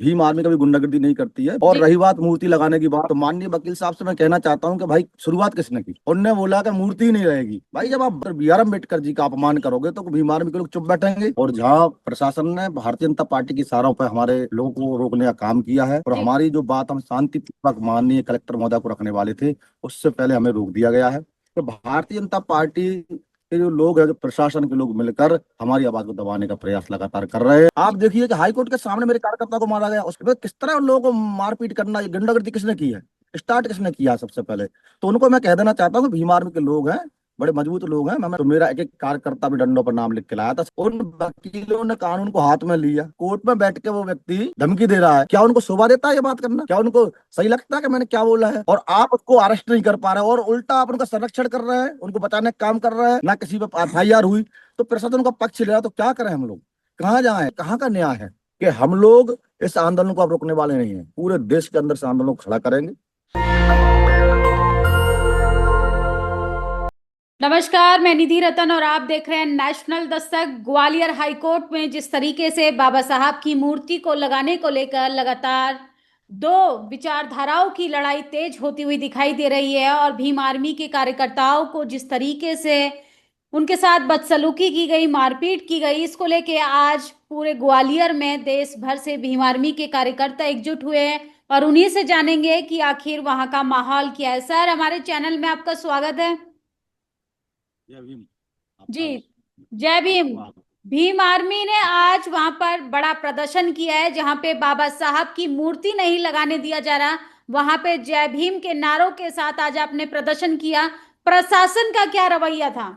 Bhim army कभी गुंडागर्दी नहीं करती है। और जी। रही बात मूर्ति लगाने की बात, तो माननीय वकील साहब से मैं कहना चाहता हूं कि भाई शुरुआत किसने की? उनने बोला कि मूर्ति ही नहीं रहेगी। भाई जब आप बी आर अम्बेडकर जी का अपमान करोगे तो भीम आर्मी के लोग चुप बैठेंगे? और जहां प्रशासन ने भारतीय जनता पार्टी की इशारों पर हमारे लोगों को रोकने का काम किया है, और जी। हमारी जो बात हम शांतिपूर्वक माननीय कलेक्टर महोदय को रखने वाले थे, उससे पहले हमें रोक दिया गया है। तो भारतीय जनता पार्टी के जो लोग हैं, जो प्रशासन के लोग मिलकर हमारी आवाज को दबाने का प्रयास लगातार कर रहे हैं। आप देखिए कि हाई कोर्ट के सामने मेरे कार्यकर्ता को मारा गया, उसके बाद किस तरह उन लोगों को मारपीट करना, ये गुंडागर्दी किसने की है? स्टार्ट किसने किया है सबसे पहले? तो उनको मैं कह देना चाहता हूँ कि भीम आर्मी के लोग हैं, बड़े मजबूत लोग हैं। मैं तो मेरा एक एक कार्यकर्ता भी डंडों पर नाम लिख के लाया था। उन वकीलों ने कानून को हाथ में लिया, कोर्ट में बैठ के वो व्यक्ति धमकी दे रहा है। क्या उनको शोभा देता है ये बात करना? क्या उनको सही लगता है कि मैंने क्या बोला है? और आप उसको अरेस्ट नहीं कर पा रहे, और उल्टा आप उनका संरक्षण कर रहे हैं, उनको बचाने का काम कर रहे हैं। ना किसी पे FIR हुई तो प्रशासन का पक्ष ले रहा है। तो क्या करें हम लोग? कहाँ जाए? कहाँ का न्याय है कि हम लोग इस आंदोलन को अब रोकने वाले नहीं है? पूरे देश के अंदर से आंदोलन को खड़ा करेंगे। नमस्कार, मैं निधि रतन और आप देख रहे हैं नेशनल दस्तक। ग्वालियर हाईकोर्ट में जिस तरीके से बाबा साहब की मूर्ति को लगाने को लेकर लगातार दो विचारधाराओं की लड़ाई तेज होती हुई दिखाई दे रही है, और भीम आर्मी के कार्यकर्ताओं को जिस तरीके से उनके साथ बदसलूकी की गई, मारपीट की गई, इसको लेके आज पूरे ग्वालियर में देश भर से भीम आर्मी के कार्यकर्ता एकजुट हुए हैं, और उन्हीं से जानेंगे कि आखिर वहां का माहौल क्या है। सर, हमारे चैनल में आपका स्वागत है। जय भीम। जी। आपका जय भीम। स्वागत। भीम आर्मी ने आज वहां पर बड़ा प्रदर्शन किया है, जहां पे बाबा साहब की मूर्ति नहीं लगाने दिया जा रहा, वहां पे जय भीम के नारों के साथ आज आपने प्रदर्शन किया। प्रशासन का क्या रवैया था?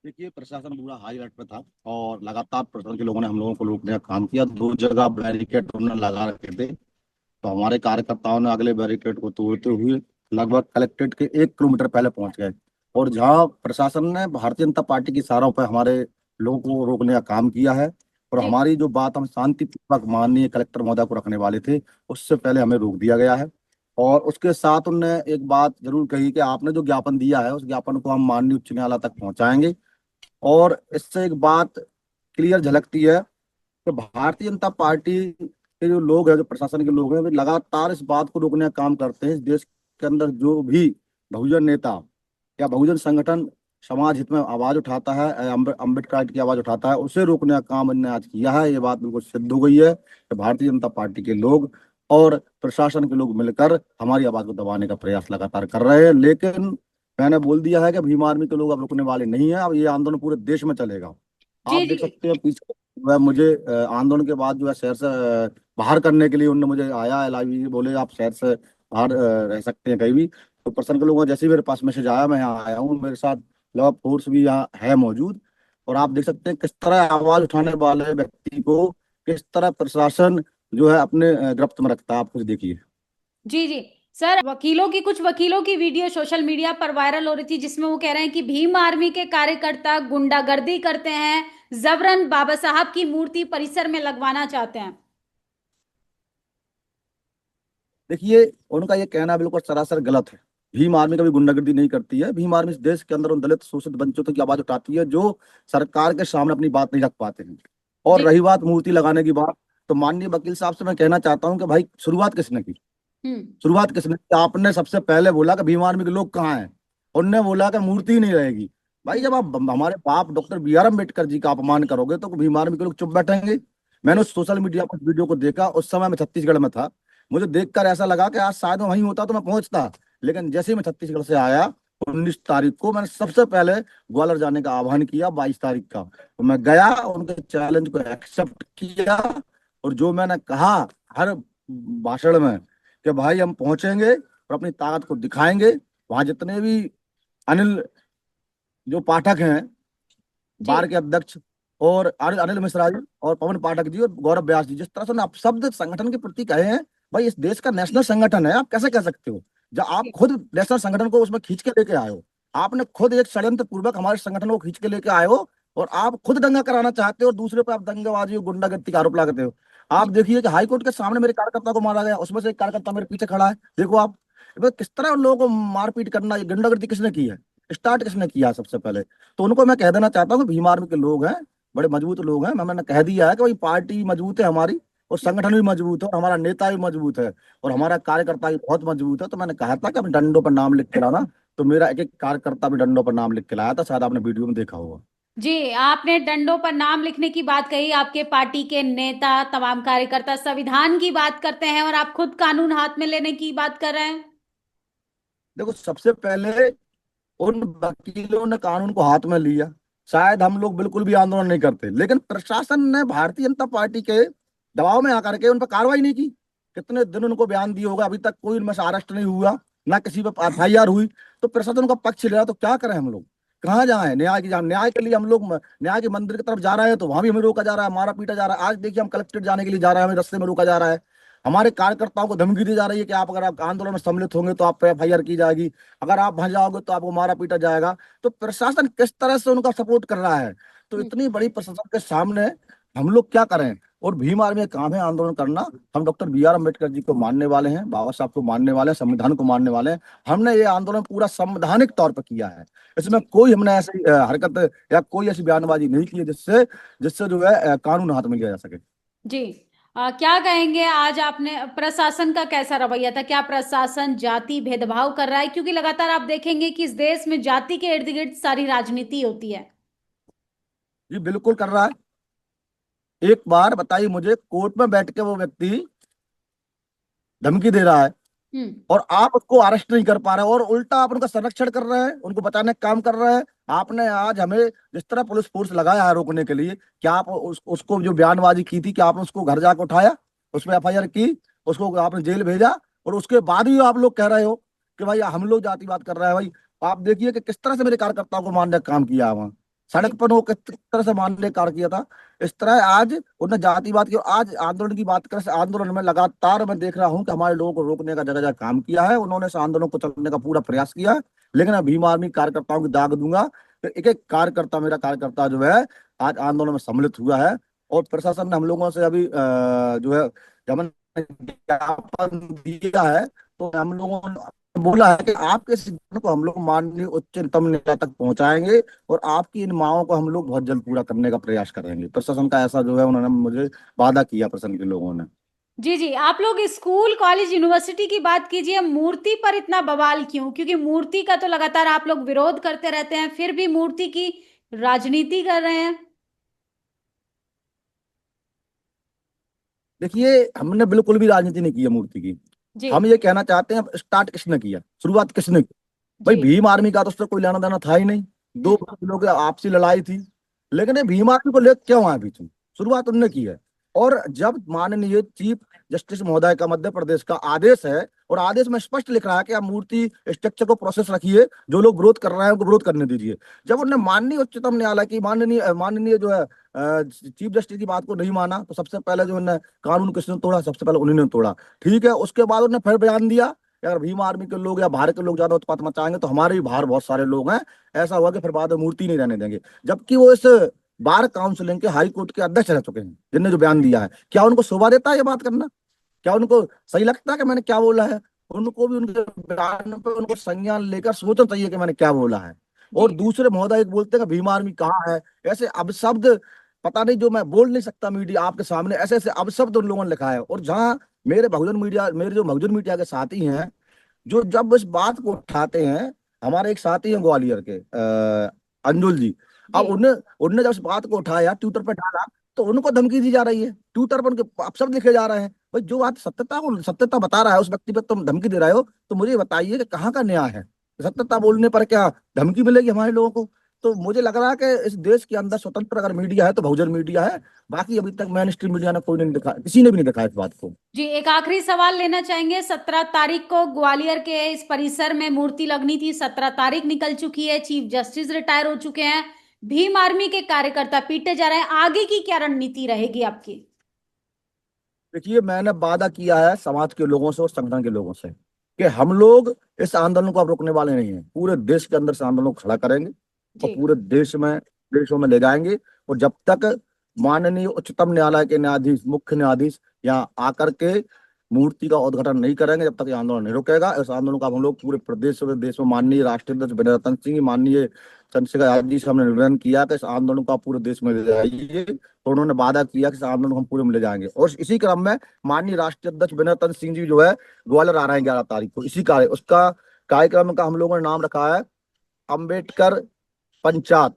देखिए, प्रशासन पूरा हाई अलर्ट पे था, और लगातार प्रशासन के लोगों ने हम लोगों को रोकने का काम किया। 2 जगह बैरिकेड उन्होंने लगा रखे थे, तो हमारे कार्यकर्ताओं ने अगले बैरिकेड को तोड़ते हुए लगभग कलेक्ट्रेट के 1 किलोमीटर पहले पहुंच गए। और जहां प्रशासन ने भारतीय जनता पार्टी की इशारों पर हमारे लोगों को रोकने का काम किया है, और जी। हमारी जो बात हम शांतिपूर्वक माननीय कलेक्टर महोदय को रखने वाले थे, उससे पहले हमें रोक दिया गया है। और उसके साथ उनने एक बात जरूर कही कि आपने जो ज्ञापन दिया है, उस ज्ञापन को हम माननीय उच्च न्यायालय तक पहुंचाएंगे। और इससे एक बात क्लियर झलकती है कि भारतीय जनता पार्टी के जो लोग हैं, जो प्रशासन के लोग हैं, वे लगातार इस बात को रोकने का काम करते हैं। इस देश के अंदर जो भी बहुजन नेता या बहुजन संगठन समाज हित में आवाज उठाता है, अम्बेडकर की आवाज उठाता है, उसे रोकने का काम इन्होंने आज किया है। ये बात बिल्कुल सिद्ध हो गई है कि भारतीय जनता पार्टी के लोग और प्रशासन के लोग मिलकर हमारी आवाज को दबाने का प्रयास लगातार कर रहे हैं। लेकिन मैंने बोल दिया है कि भीम आर्मी के लोग अब रुकने वाले नहीं है। अब ये आंदोलन पूरे देश में चलेगा। जी। आप जी। देख सकते हैं पीछे वह मुझे आंदोलन के बाद जो है शहर से बाहर करने के लिए उनने मुझे आया, LIV बोले आप शहर से बाहर रह सकते हैं कहीं भी। तो प्रशासन के लोगों ने जैसे ही मेरे पास मैसेज आया, मैं यहाँ आया हूँ। मेरे साथ लॉ फोर्स भी यहाँ है मौजूद। और आप देख सकते हैं किस तरह आवाज उठाने वाले व्यक्ति को किस तरह प्रशासन जो है अपने गिरफ्त में रखता है। आप कुछ देखिए। जी। जी। सर, कुछ वकीलों की वीडियो सोशल मीडिया पर वायरल हो रही थी, जिसमें वो कह रहे हैं कि भीम आर्मी के कार्यकर्ता गुंडागर्दी करते हैं, जबरन बाबा साहब की मूर्ति परिसर में लगवाना चाहते हैं। देखिए, उनका ये कहना बिल्कुल सरासर गलत है। भीम आर्मी कभी गुंडागर्दी नहीं करती है। भीम आर्मी इस देश के अंदर उन दलित शोषित वंचितों की आवाज उठाती है जो सरकार के सामने अपनी बात नहीं रख पाते हैं। और जी। रही बात मूर्ति लगाने की बात, तो माननीय वकील साहब से मैं कहना चाहता हूं कि भाई शुरुआत किसने की? हम्म। शुरुआत किसने की? आपने सबसे पहले बोला कि भीम आर्मी के लोग कहाँ हैं, उनने बोला कि मूर्ति ही नहीं रहेगी। भाई हम्म। जब आप हमारे बाप doctor B are Ambedkar ji का अपमान करोगे तो भीम आर्मी के लोग चुप बैठेंगे? मैंने जी। उस सोशल मीडिया पर वीडियो को देखा, उस समय मैं छत्तीसगढ़ में था। मुझे देखकर ऐसा लगा कि आज शायद मैं वहीं होता तो मैं पहुंचता। लेकिन जैसे ही मैं छत्तीसगढ़ से आया, 19 तारीख को मैंने सबसे पहले ग्वालियर जाने का आह्वान किया, 22 तारीख का तो मैं गया, उनके चैलेंज को एक्सेप्ट किया। और जो मैंने कहा हर भाषण में कि भाई हम पहुंचेंगे और अपनी ताकत को दिखाएंगे। वहां जितने भी अनिल जो पाठक हैं, जी। बार के अध्यक्ष, और अनिल मिश्रा जी और पवन पाठक जी और गौरव व्यास जी, जिस तरह से आप शब्द संगठन के प्रति कहे हैं, भाई इस देश का नेशनल संगठन है, आप कैसे कह सकते हो? जब आप जी। खुद नेशनल संगठन को उसमें खींच के लेके आए हो, आपने खुद एक षड्यंत्र पूर्वक हमारे संगठन को खींच के लेके आए हो, और आप खुद दंगा कराना चाहते हो और दूसरे पर आप दंगाबाजी और गुंडागर्दी का आरोप लगाते हो। आप जी। देखिए कि हाई कोर्ट के सामने मेरे कार्यकर्ता को मारा गया, उसमें से एक कार्यकर्ता मेरे पीछे खड़ा है, देखो आप। भाई किस तरह उन लोगों को मारपीट करना, ये गुंडागर्दी किसने की है? स्टार्ट किसने किया है सबसे पहले? तो उनको मैं कह देना चाहता हूँ कि भीम आर्मी के लोग हैं, बड़े मजबूत लोग हैं। मैंने कह दिया है कि भाई पार्टी मजबूत है हमारी, और संगठन भी मजबूत है, और हमारा नेता भी मजबूत है, और हमारा कार्यकर्ता भी बहुत मजबूत है। तो मैंने कहा था कि अपने डंडों पर नाम लिख के लाना, तो मेरा एक एक कार्यकर्ता भी डंडों पर नाम लिख के लाया था, शायद आपने वीडियो में देखा होगा। जी, आपने डंडों पर नाम लिखने की बात कही। आपके पार्टी के नेता, तमाम कार्यकर्ता संविधान की बात करते हैं और आप खुद कानून हाथ में लेने की बात कर रहे हैं। देखो, सबसे पहले उन वकीलों ने कानून को हाथ में लिया। शायद हम लोग बिल्कुल भी आंदोलन नहीं करते, लेकिन प्रशासन ने भारतीय जनता पार्टी के दबाव में आकर के उन पर कार्रवाई नहीं की। कितने दिन उनको बयान दिए होगा, अभी तक कोई उनमें से अरेस्ट नहीं हुआ, ना किसी पर एफआईआर हुई। तो प्रशासन का पक्ष लिया, तो क्या करें हम लोग? कहाँ जाए न्याय की? न्याय के लिए हम लोग न्याय के मंदिर की तरफ जा रहे हैं, तो वहां भी हमें रोका जा रहा है, मारा पीटा जा रहा है। आज देखिए, हम कलेक्ट्रेट जाने के लिए जा रहे हैं, हमें रास्ते में रोका जा रहा है। हमारे कार्यकर्ताओं को धमकी दी जा रही है कि आप अगर आप आंदोलन में सम्मिलित होंगे तो आप पे एफआईआर की जाएगी, अगर आप वहां जाओगे तो आपको मारा पीटा जाएगा। तो प्रशासन किस तरह से उनका सपोर्ट कर रहा है? तो हम्म। इतनी बड़ी प्रशासन के सामने हम लोग क्या करें? और भीम आर्मी का काम है आंदोलन करना। हम doctor B are Ambedkar ji को मानने वाले हैं, बाबा साहब को मानने वाले हैं, संविधान को मानने वाले हैं। हमने ये आंदोलन पूरा संवैधानिक तौर पर किया है। इसमें जी। कोई हमने ऐसी हरकत या कोई ऐसी बयानबाजी नहीं की है जिससे जिससे जो है कानून हाथ में लिया जा सके। जी। क्या कहेंगे, आज आपने प्रशासन का कैसा रवैया था? क्या प्रशासन जाति भेदभाव कर रहा है? क्योंकि लगातार आप देखेंगे कि इस देश में जाति के इर्द गिर्द सारी राजनीति होती है। जी बिल्कुल कर रहा है। एक बार बताइए मुझे, कोर्ट में बैठ के वो व्यक्ति धमकी दे रहा है, हम्म। और आप उसको अरेस्ट नहीं कर पा रहे, और उल्टा आप उनका संरक्षण कर रहे हैं, उनको बचाने का काम कर रहे हैं। आपने आज हमें जिस तरह पुलिस फोर्स लगाया है रोकने के लिए, क्या आप उसको जो बयानबाजी की थी, क्या आपने उसको घर जाकर उठाया, उसमें एफआईआर की, उसको आपने जेल भेजा? और उसके बाद भी आप लोग कह रहे हो कि भाई हम लोग जातिवाद कर रहे हैं। भाई आप देखिए कि किस तरह से मेरे कार्यकर्ताओं को मारने का काम किया है वहाँ सड़क जी। पर, वो किस तरह से मारने का कार्य किया था। इस तरह आज उन्होंने जातिवाद की, आज आंदोलन की बात करें, आंदोलन में लगातार मैं देख रहा हूं कि हमारे लोगों को रोकने का जगह जगह काम किया है। उन्होंने इस आंदोलन को चलने का पूरा प्रयास किया है। लेकिन मैं भीम आर्मी कार्यकर्ताओं की दाग दूंगा कि एक एक कार्यकर्ता, मेरा कार्यकर्ता जो है, आज आंदोलन में सम्मिलित हुआ है। और प्रशासन ने हम लोगों से अभी जो है, जब हमने ज्ञापन दिया है, तो हम लोगों ने बोला है कि आपके सिद्धांत को हम लोग माननीय उच्चतम न्यायालय तक पहुंचाएंगे, और आपकी इन मांगों को हम लोग बहुत जल्द पूरा करने का प्रयास करेंगे। प्रशासन का ऐसा जो है, उन्होंने मुझे वादा किया, प्रशासन के लोगों ने। जी। जी, आप लोग स्कूल, कॉलेज, यूनिवर्सिटी की बात कीजिए, मूर्ति पर इतना बवाल क्यों? क्योंकि मूर्ति का तो लगातार आप लोग विरोध करते रहते हैं, फिर भी मूर्ति की राजनीति कर रहे हैं। देखिए, हमने बिल्कुल भी राजनीति नहीं की है मूर्ति की। जी। हम ये कहना चाहते हैं, स्टार्ट किसने किया, शुरुआत किसने की? भाई जी। भीम आर्मी का तो उससे कोई लेना देना था ही नहीं। दो हम्म। लोगों की आपसी लड़ाई थी, लेकिन ये भीम आर्मी को लेकर क्यों आए बीच में? शुरुआत उनने की है। और जब माननीय चीफ जस्टिस महोदय का मध्य प्रदेश का आदेश है, और आदेश में स्पष्ट लिख रहा है कि आप मूर्ति स्ट्रक्चर को प्रोसेस रखिए, जो लोग विरोध कर रहे हैं उनको विरोध करने दीजिए। जब उन्होंने माननीय उच्चतम न्यायालय की, माननीय माननीय जो है चीफ जस्टिस की बात को नहीं माना, तो सबसे पहले जो उन्होंने कानून किसने तोड़ा? सबसे पहले उन्होंने तोड़ा। ठीक है, उसके बाद उन्होंने फिर बयान दिया कि अगर भीम आर्मी के लोग या बाहर के लोग ज्यादा उत्पात मचाएंगे तो हमारे भी बाहर बहुत सारे लोग हैं, ऐसा हुआ कि फिर बाद में मूर्ति नहीं रहने देंगे। जबकि वो इस बार काउंसिलिंग के हाई कोर्ट के अध्यक्ष रह चुके हैं, जिनने जो बयान दिया है। क्या उनको शोभा देता है ये बात करना? क्या उनको सही लगता है कि मैंने क्या बोला है? उनको भी उनके बयान पे उनको संज्ञान लेकर सोचना चाहिए कि मैंने क्या बोला है। और जी। दूसरे महोदय एक बोलते हैं कि भीम आर्मी कहाँ है, ऐसे अपशब्द पता नहीं, जो मैं बोल नहीं सकता मीडिया आपके सामने, ऐसे ऐसे अपशब्द उन लोगों ने लिखा है। और जहां मेरे जो बहुजन मीडिया के साथी हैं, जो जब इस बात को उठाते हैं, हमारे एक साथी हैं ग्वालियर के अंजुल जी। अब जी। उन्हें उनने जब इस बात को उठाया, ट्विटर पर डाला, तो उनको धमकी दी जा रही है, ट्विटर पर उनके अपशब्द लिखे जा रहे हैं। भाई जो बात सत्यता बता रहा है, उस व्यक्ति पर तुम धमकी दे रहे हो, तो मुझे बताइए कि कहाँ का न्याय है? सत्यता बोलने पर क्या धमकी मिलेगी हमारे लोगों को? तो मुझे लग रहा है कि इस देश के अंदर स्वतंत्र अगर मीडिया है तो बहुजन मीडिया है। बाकी अभी तक मेन स्ट्रीम मीडिया ने कोई नहीं दिखा, किसी ने भी नहीं दिखाया इस बात को। जी, एक आखिरी सवाल लेना चाहेंगे। 17 तारीख को ग्वालियर के इस परिसर में मूर्ति लगनी थी, 17 तारीख निकल चुकी है, चीफ जस्टिस रिटायर हो चुके हैं, भीम आर्मी के कार्यकर्ता पीटे जा रहे हैं, आगे की क्या रणनीति रहेगी आपकी? देखिए, मैंने वादा किया है समाज के लोगों से और संगठन के लोगों से कि हम लोग इस आंदोलन को अब रोकने वाले नहीं हैं। पूरे देश के अंदर इस आंदोलन को खड़ा करेंगे, और जी। पूरे देशों में ले जाएंगे। और जब तक माननीय उच्चतम न्यायालय के न्यायाधीश, मुख्य न्यायाधीश यहाँ आकर के मूर्ति का उद्घाटन नहीं करेंगे जब तक ये आंदोलन नहीं रुकेगा। इस आंदोलन का हम लोग पूरे प्रदेश में देश में माननीय राष्ट्रीय अध्यक्ष विनय रतन सिंह, माननीय चंद्रशेखर आजाद जी से हमने निवेदन किया कि इस आंदोलन का पूरे देश में ले जाइए, तो उन्होंने वादा किया कि इस आंदोलन को हम पूरे में ले जाएंगे। और इसी क्रम में माननीय राष्ट्रीय अध्यक्ष विनय रतन सिंह जी जो है ग्वालियर आ रहे हैं 11 तारीख को। इसी कार्य उसका कार्यक्रम का हम लोगों ने नाम रखा है अम्बेडकर पंचायत,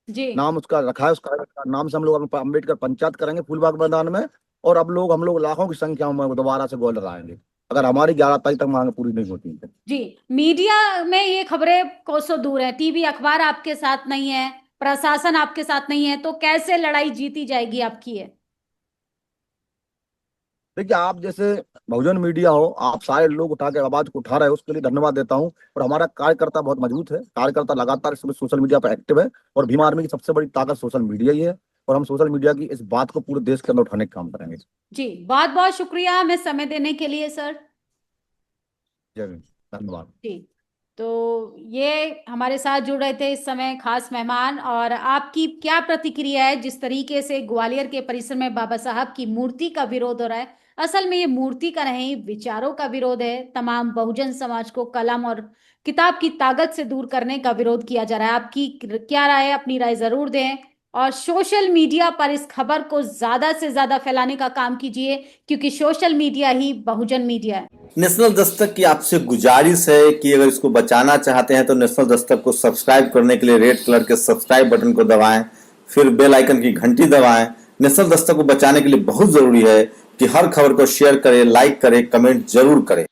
जी नाम उसका रखा है। उसका नाम से हम लोग अम्बेडकर पंचायत करेंगे फूलबाग मैदान में। और अब हम लोग लाखों की संख्या में दोबारा से ग्वालियर आएंगे अगर हमारी 11 तारीख तक मांग पूरी नहीं होती है। जी, मीडिया में ये खबरें कोसों दूर है, टीवी अखबार आपके साथ नहीं है, प्रशासन आपके साथ नहीं है, तो कैसे लड़ाई जीती जाएगी आपकी है? देखिए, आप जैसे बहुजन मीडिया हो, आप सारे लोग उठा के आवाज को उठा रहे हो, उसके लिए धन्यवाद देता हूं। और हमारा कार्यकर्ता बहुत मजबूत है, कार्यकर्ता लगातार इसमें सोशल मीडिया पर एक्टिव है। और भीम आर्मी की सबसे बड़ी ताकत सोशल मीडिया ही है। और हम सोशल मीडिया की इस बात को पूरे देश के अंदर उठाने का काम करेंगे। जी, बहुत बहुत शुक्रिया हमें समय देने के लिए सर। जय हिंद, धन्यवाद। जी, तो ये हमारे साथ जुड़ रहे थे इस समय खास मेहमान। और आपकी क्या प्रतिक्रिया है जिस तरीके से ग्वालियर के परिसर में बाबा साहब की मूर्ति का विरोध हो रहा है? असल में ये मूर्ति का नहीं, विचारों का विरोध है। तमाम बहुजन समाज को कलम और किताब की ताकत से दूर करने का विरोध किया जा रहा है। आपकी क्या राय है? अपनी राय जरूर दें और सोशल मीडिया पर इस खबर को ज्यादा से ज्यादा फैलाने का काम कीजिए, क्योंकि सोशल मीडिया ही बहुजन मीडिया है। नेशनल दस्तक की आपसे गुजारिश है कि अगर इसको बचाना चाहते हैं तो नेशनल दस्तक को सब्सक्राइब करने के लिए रेड कलर के सब्सक्राइब बटन को दबाएं, फिर बेल आइकन की घंटी दबाएं। नेशनल दस्तक को बचाने के लिए बहुत जरूरी है कि हर खबर को शेयर करें, लाइक करें, कमेंट जरूर करें।